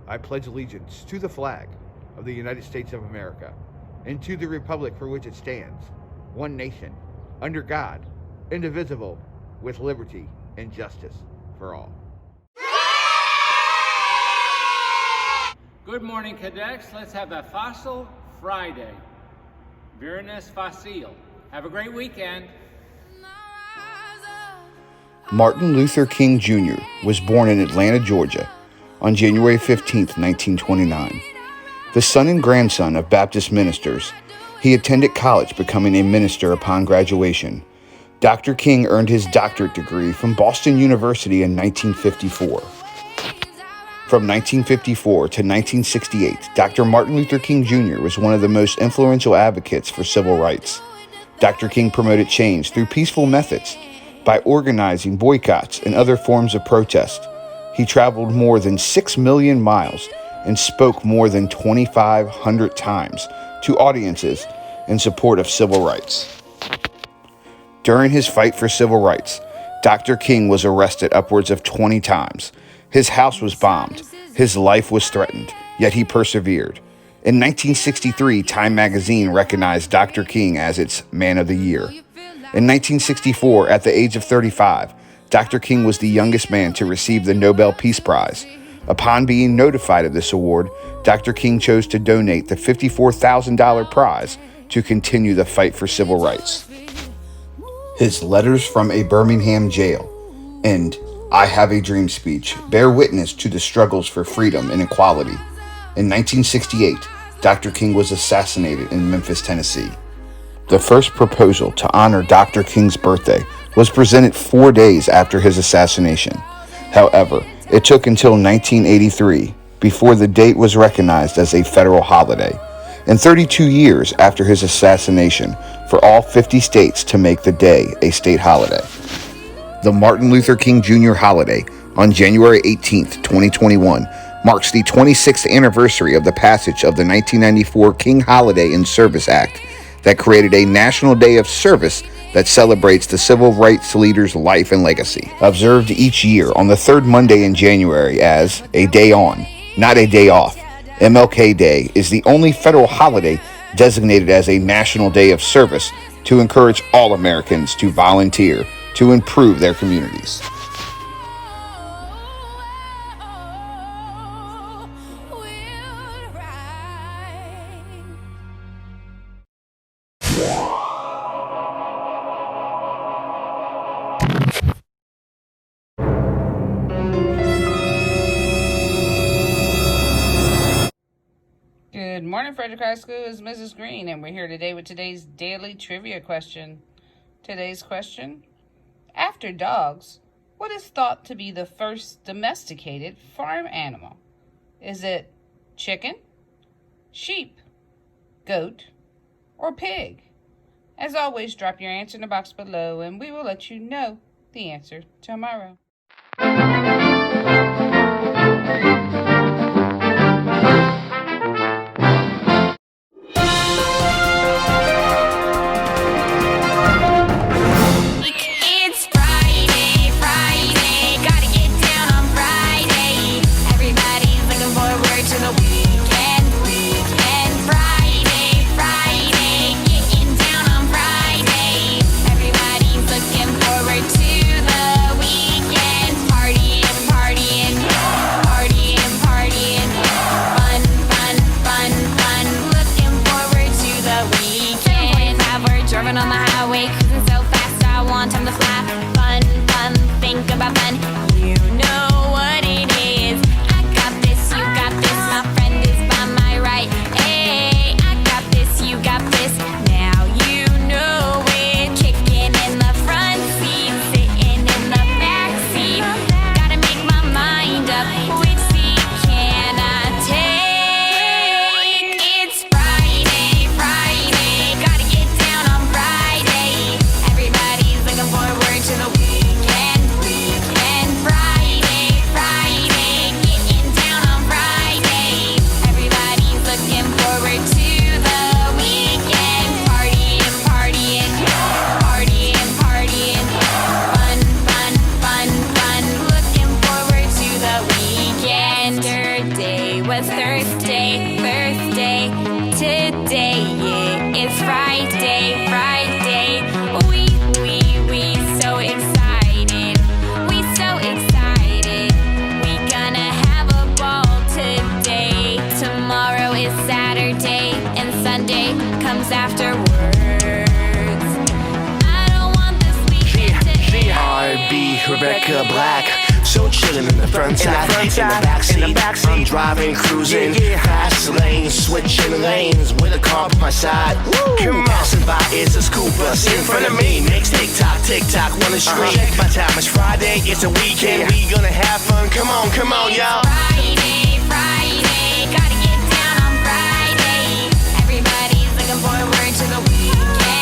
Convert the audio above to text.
I pledge allegiance to the flag of the United States of America and to the republic for which it stands, one nation, under God, indivisible, with liberty and justice for all. Good morning, cadets. Let's have a Fossil Friday. Viernes Facile. Have a great weekend. Martin Luther King Jr. was born in Atlanta, Georgia, on January 15, 1929. The son and grandson of Baptist ministers, he attended college, becoming a minister upon graduation. Dr. King earned his doctorate degree from Boston University in 1954. From 1954 to 1968, Dr. Martin Luther King Jr. was one of the most influential advocates for civil rights. Dr. King promoted change through peaceful methods by organizing boycotts and other forms of protest. He traveled more than 6 million miles and spoke more than 2,500 times to audiences in support of civil rights. During his fight for civil rights, Dr. King was arrested upwards of 20 times. His house was bombed. His life was threatened, yet he persevered. In 1963, Time magazine recognized Dr. King as its Man of the Year. In 1964, at the age of 35, Dr. King was the youngest man to receive the Nobel Peace Prize. Upon being notified of this award, Dr. King chose to donate the $54,000 prize to continue the fight for civil rights. His Letters from a Birmingham Jail and I Have a Dream speech bear witness to the struggles for freedom and equality. In 1968, Dr. King was assassinated in Memphis, Tennessee. The first proposal to honor Dr. King's birthday was presented 4 days after his assassination. However, it took until 1983 before the date was recognized as a federal holiday, and 32 years after his assassination for all 50 states to make the day a state holiday. The Martin Luther King Jr. holiday on January 18, 2021, marks the 26th anniversary of the passage of the 1994 King Holiday and Service Act that created a national day of service that celebrates the civil rights leader's life and legacy. Observed each year on the third Monday in January as a day on, not a day off, MLK Day is the only federal holiday designated as a national day of service to encourage all Americans to volunteer to improve their communities. Good morning, Frederick High School. It's Mrs. Green, and we're here today with today's daily trivia question. Today's question: after dogs, what is thought to be the first domesticated farm animal? Is it chicken, sheep, goat, or pig? As always, drop your answer in the box below, and we will let you know the answer tomorrow. Driving on the highway, cruising so fast, I want time to fly. Fun, fun, think about fun. You know what it is. I got this, you got this. My friend is by my right. Hey, I got this, you got this. Now you know it. Kicking in the front seat, sitting in the back seat. Gotta make my mind up. Which seat can I take? It's Friday, Friday. Gotta get down on Friday. Everybody's looking forward to the weekend, weekend. Friday. was Thursday. Today, yeah, it's Friday. We so excited. We gonna have a ball today. Tomorrow is Saturday, and Sunday comes afterwards. I don't want this weekend to end. R&B, Rebecca Black. So chillin' in the front side, in the backseat. I'm driving, cruising, fast lane, switching lanes with a car by my side. Passing by is a school bus in front of me. Makes tick-tock, on the street. Check my time, it's Friday, it's a weekend. We gonna have fun, come on, y'all. Friday, gotta get down on Friday. Everybody's looking forward to the weekend.